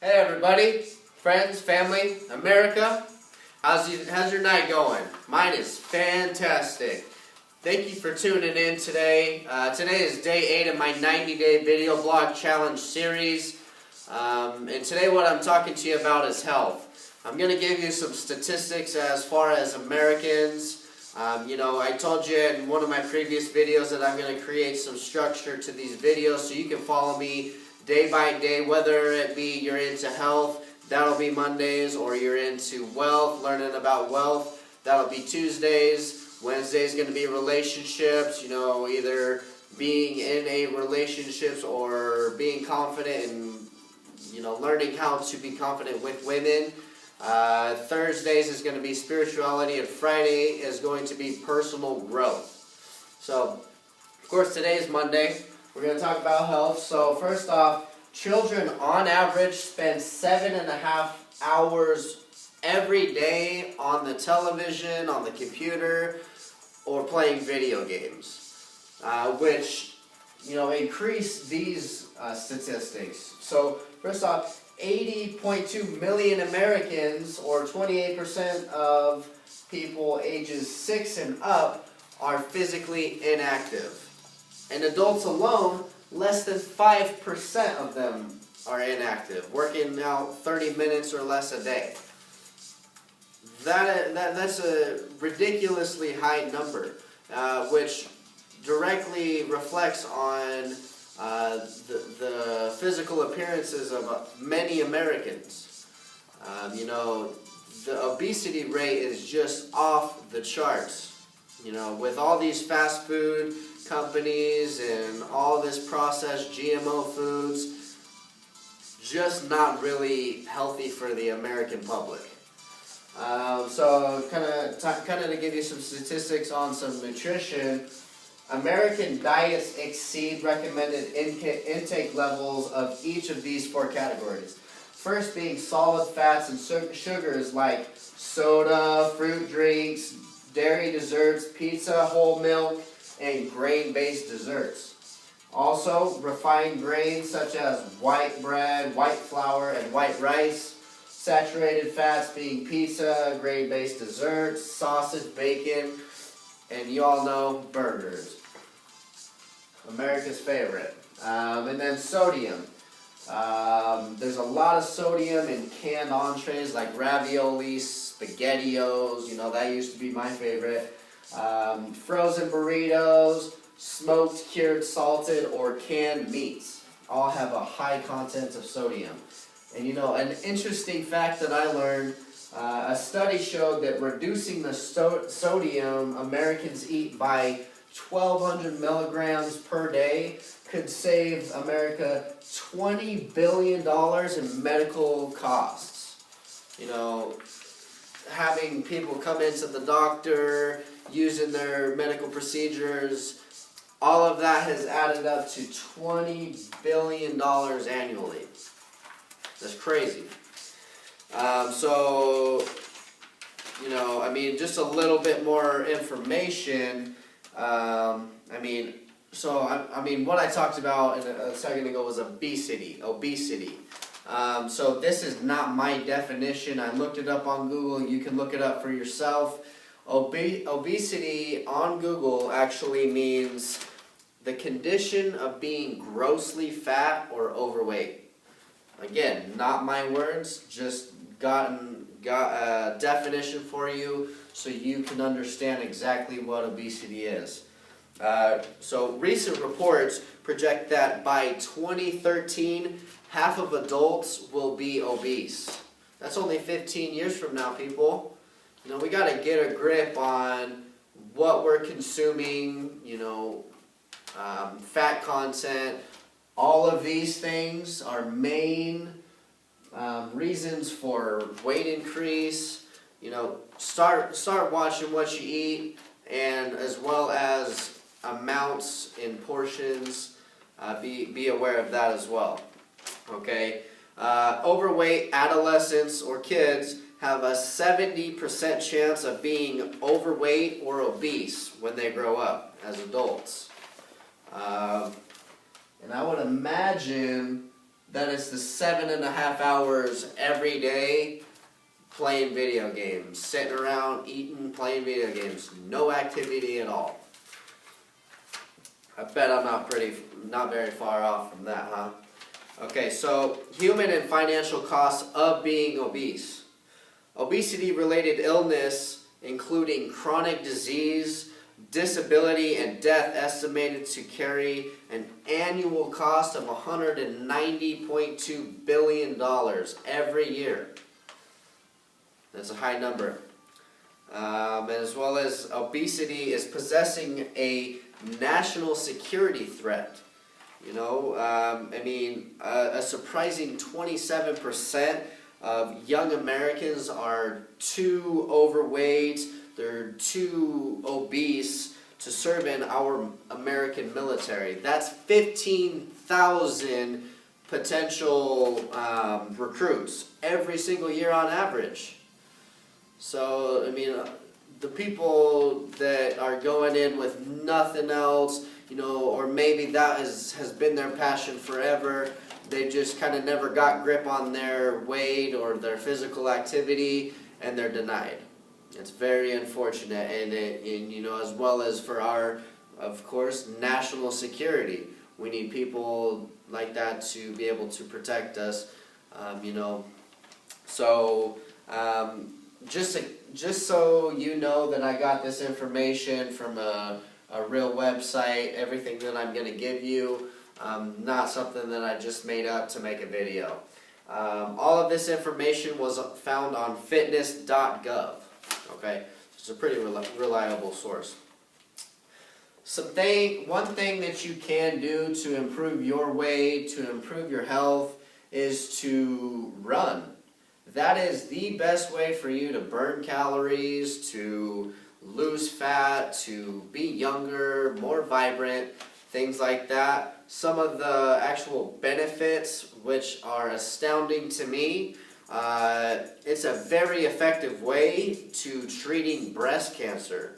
Hey everybody, friends, family, America, how's your night going? Mine is fantastic. Thank you for tuning in today. Today is day 8 of my 90-day video blog challenge series. And today what I'm talking to you about is health. I'm going to give you some statistics as far as Americans. I told you in one of my previous videos that I'm going to create some structure to these videos so you can follow me day by day, whether it be you're into health, that'll be Mondays, or you're into wealth, learning about wealth, that'll be Tuesdays. Wednesday's going to be relationships, either being in a relationships or being confident and, learning how to be confident with women. Thursdays is going to be spirituality, and Friday is going to be personal growth. So, of course, today is Monday. We're going to talk about health. So first off, children on average spend 7.5 hours every day on the television, on the computer, or playing video games, which increase these statistics. So first off, 80.2 million Americans, or 28% of people ages 6 and up, are physically inactive. And adults alone, less than 5% of them are inactive, working out 30 minutes or less a day. That's a ridiculously high number, which directly reflects on the physical appearances of many Americans. The obesity rate is just off the charts. With all these fast food companies and all this processed GMO foods, just not really healthy for the American public. So kind of to give you some statistics on some nutrition, American diets exceed recommended intake levels of each of these 4 categories. First being solid fats and sugars like soda, fruit drinks, dairy desserts, pizza, whole milk, and grain-based desserts. Also, refined grains such as white bread, white flour, and white rice. Saturated fats being pizza, grain-based desserts, sausage, bacon, and you all know burgers. America's favorite. And then sodium. There's a lot of sodium in canned entrees like ravioli, SpaghettiOs, that used to be my favorite. Frozen burritos, smoked, cured, salted, or canned meats all have a high content of sodium. And an interesting fact that I learned, a study showed that reducing the sodium Americans eat by 1,200 milligrams per day could save America $20 billion in medical costs. Having people come into the doctor, using their medical procedures, all of that has added up to $20 billion annually. That's crazy. Just a little bit more information. What I talked about a second ago was obesity. So this is not my definition. I looked it up on Google. You can look it up for yourself. Obesity on Google actually means the condition of being grossly fat or overweight. Again, not my words, just got a definition for you so you can understand exactly what obesity is. So recent reports project that by 2013, half of adults will be obese. That's only 15 years from now, people. We got to get a grip on what we're consuming, fat content. All of these things are main reasons for weight increase. Start watching what you eat, and as well as amounts in portions. Be aware of that as well. Okay. Overweight adolescents or kids have a 70% chance of being overweight or obese when they grow up as adults. And I would imagine That is the 7.5 hours every day playing video games, sitting around, eating, playing video games, no activity at all. I bet I'm not very far off from that, huh? Okay, so human and financial costs of being obese. Obesity-related illness, including chronic disease, disability, and death, estimated to carry an annual cost of $190.2 billion every year. That's a high number. As well as obesity is possessing a national security threat. A surprising 27% of young Americans are too overweight, they're too obese to serve in our American military. That's 15,000 potential recruits every single year on average. So, the people that are going in with nothing else, or maybe that has been their passion forever, they just kind of never got grip on their weight or their physical activity, and they're denied. It's very unfortunate, and as well as for our, of course, national security. We need people like that to be able to protect us, So, just so you know that I got this information from a real website, everything that I'm going to give you, not something that I just made up to make a video. All of this information was found on fitness.gov. Okay, it's a pretty reliable source. One thing that you can do to improve your weight, to improve your health, is to run. That is the best way for you to burn calories, to lose fat, to be younger, more vibrant, things like that. Some of the actual benefits, which are astounding to me, it's a very effective way to treating breast cancer,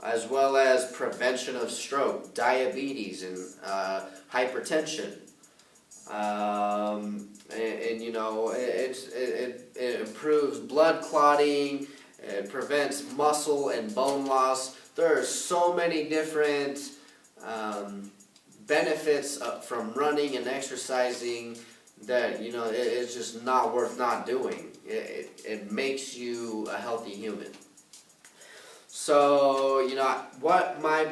as well as prevention of stroke, diabetes, and hypertension. It improves blood clotting, it prevents muscle and bone loss. There are so many different benefits from running and exercising that, it's just not worth not doing. It makes you a healthy human. So, what my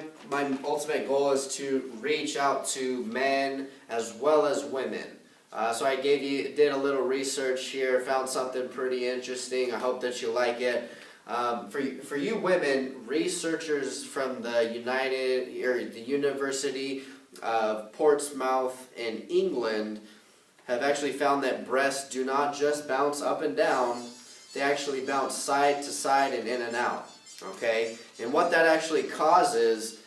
ultimate goal is to reach out to men as well as women. So I did a little research here, found something pretty interesting. I hope that you like it. For you women, researchers from the University of Portsmouth in England have actually found that breasts do not just bounce up and down, they actually bounce side to side and in and out. Okay, and what that actually causes,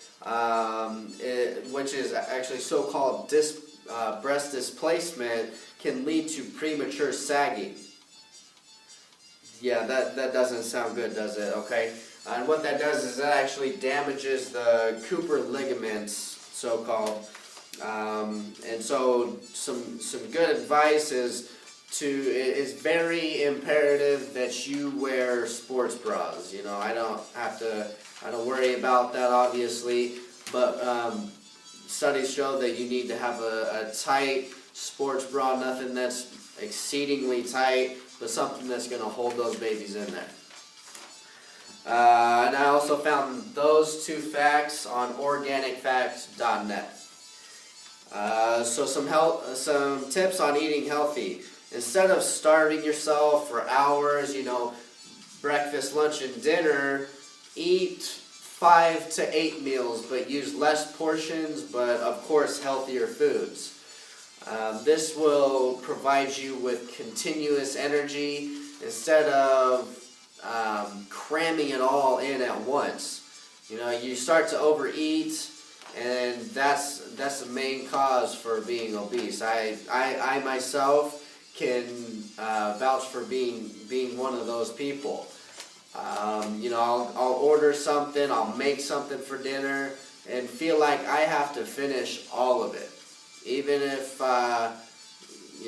which is actually so-called breast displacement, can lead to premature sagging. Yeah, that doesn't sound good, does it? Okay, and what that does is that actually damages the Kipper ligaments, so-called. And so some good advice is it's very imperative that you wear sports bras. I don't worry about that, obviously, but studies show that you need to have a tight sports bra, nothing that's exceedingly tight, but something that's going to hold those babies in there. And I also found those two facts on organicfacts.net. So some tips on eating healthy. Instead of starving yourself for hours, breakfast, lunch, and dinner, eat 5 to 8 meals, but use less portions, but of course healthier foods. This will provide you with continuous energy instead of cramming it all in at once. You start to overeat, and that's the main cause for being obese. I myself can vouch for being one of those people. I'll order something, I'll make something for dinner, and feel like I have to finish all of it. Even if,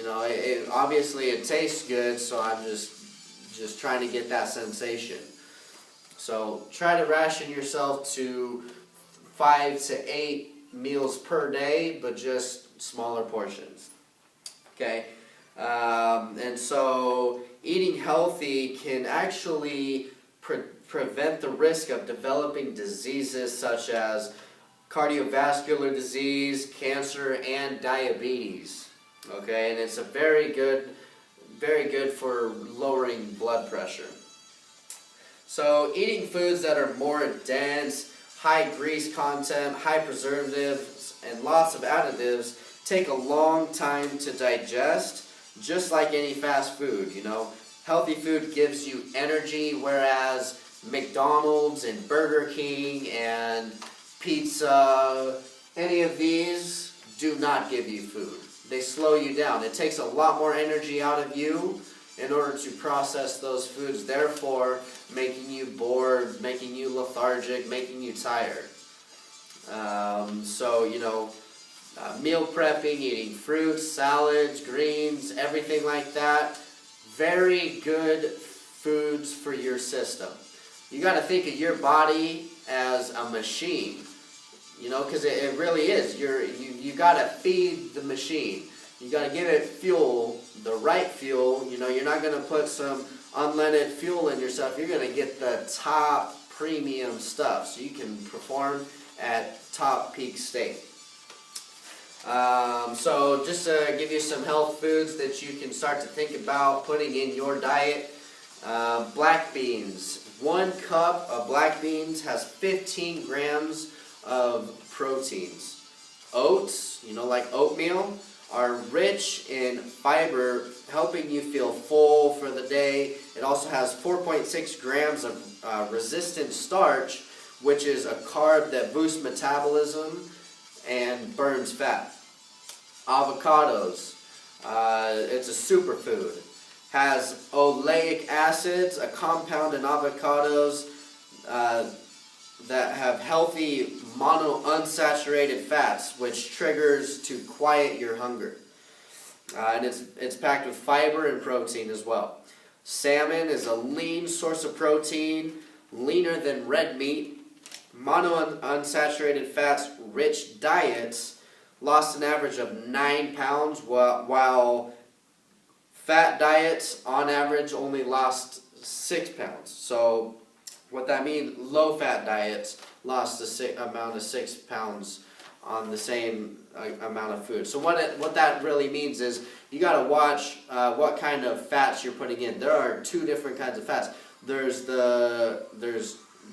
obviously it tastes good, so I'm just trying to get that sensation. So try to ration yourself to 5 to 8 meals per day, but just smaller portions. Okay, and so eating healthy can actually prevent the risk of developing diseases such as cardiovascular disease, cancer, and diabetes. Okay, and it's very good for lowering blood pressure. So eating foods that are more dense, high grease content, high preservatives, and lots of additives take a long time to digest, just like any fast food. Healthy food gives you energy, whereas McDonald's and Burger King and pizza, any of these do not give you food. They slow you down. It takes a lot more energy out of you in order to process those foods, therefore making you bored, making you lethargic, making you tired. Meal prepping, eating fruits, salads, greens, everything like that, very good foods for your system. You got to think of your body as a machine, because it really is. You got to feed the machine. You got to give it fuel, the right fuel. You're not going to put some unleaded fuel in yourself. You're going to get the top premium stuff so you can perform at top peak state. So just to give you some health foods that you can start to think about putting in your diet. Black beans. 1 cup of black beans has 15 grams of proteins. Oats, like oatmeal, are rich in fiber, helping you feel full for the day. It also has 4.6 grams of resistant starch, which is a carb that boosts metabolism and burns fat. Avocados, it's a superfood. Has oleic acids, a compound in avocados that have healthy monounsaturated fats, which triggers to quiet your hunger. And it's packed with fiber and protein as well. Salmon is a lean source of protein, leaner than red meat. Monounsaturated fats rich diets lost an average of 9 pounds, while fat diets on average only lost 6 pounds. So what that means, low-fat diets lost the amount of 6 pounds on the same amount of food. So what that really means is you got to watch what kind of fats you're putting in. There are 2 different kinds of fats. There's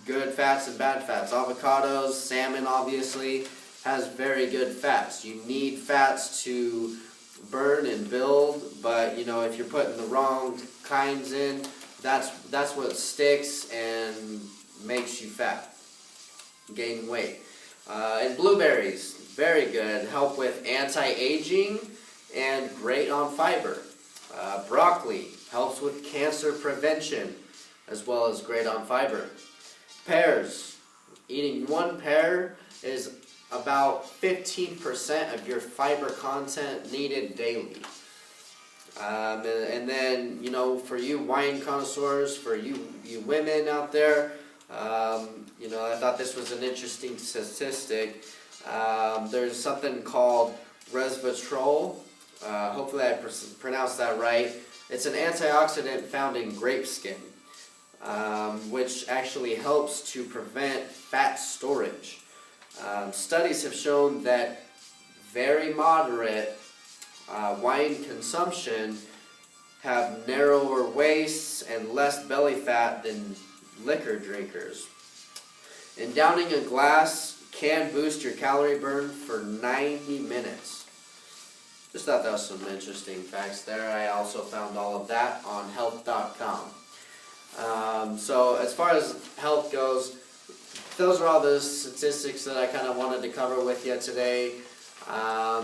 good fats and bad fats. Avocados, salmon obviously has very good fats. You need fats to burn and build, but if you're putting the wrong kinds in, that's what sticks and makes you fat, gain weight. And blueberries, very good, help with anti-aging and great on fiber. Broccoli helps with cancer prevention as well as great on fiber. Pears, eating 1 pear is about 15% of your fiber content needed daily. And then, for you wine connoisseurs, for you women out there, I thought this was an interesting statistic. There's something called resveratrol. Hopefully I pronounced that right. It's an antioxidant found in grape skin, which actually helps to prevent fat storage. Studies have shown that very moderate wine consumption have narrower waists and less belly fat than liquor drinkers. And downing a glass can boost your calorie burn for 90 minutes. Just thought that was some interesting facts there. I also found all of that on health.com. So as far as health goes, those are all the statistics that I kind of wanted to cover with you today,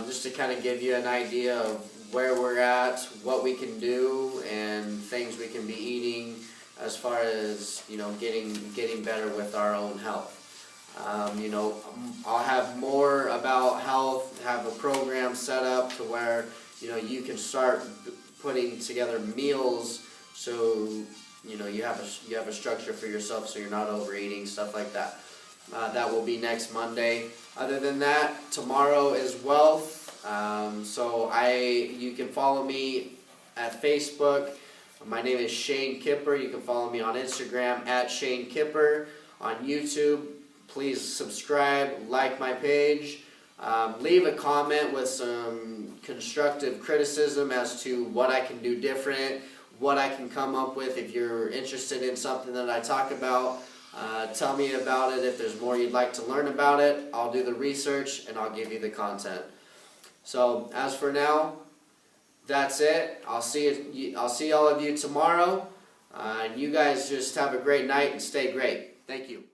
just to kind of give you an idea of where we're at, what we can do, and things we can be eating as far as getting better with our own health. I'll have more about health, have a program set up to where where you can start putting together meals, so you have a structure for yourself, so you're not overeating, stuff like that. That will be next Monday. Other than that, tomorrow is Wealth. You can follow me at Facebook. My name is Shane Kipper. You can follow me on Instagram at Shane Kipper. On YouTube, please subscribe, like my page. Leave a comment with some constructive criticism as to what I can do different, what I can come up with. If you're interested in something that I talk about, tell me about it. If there's more you'd like to learn about it, I'll do the research and I'll give you the content. So as for now, that's it. I'll see all of you tomorrow. And you guys just have a great night and stay great. Thank you.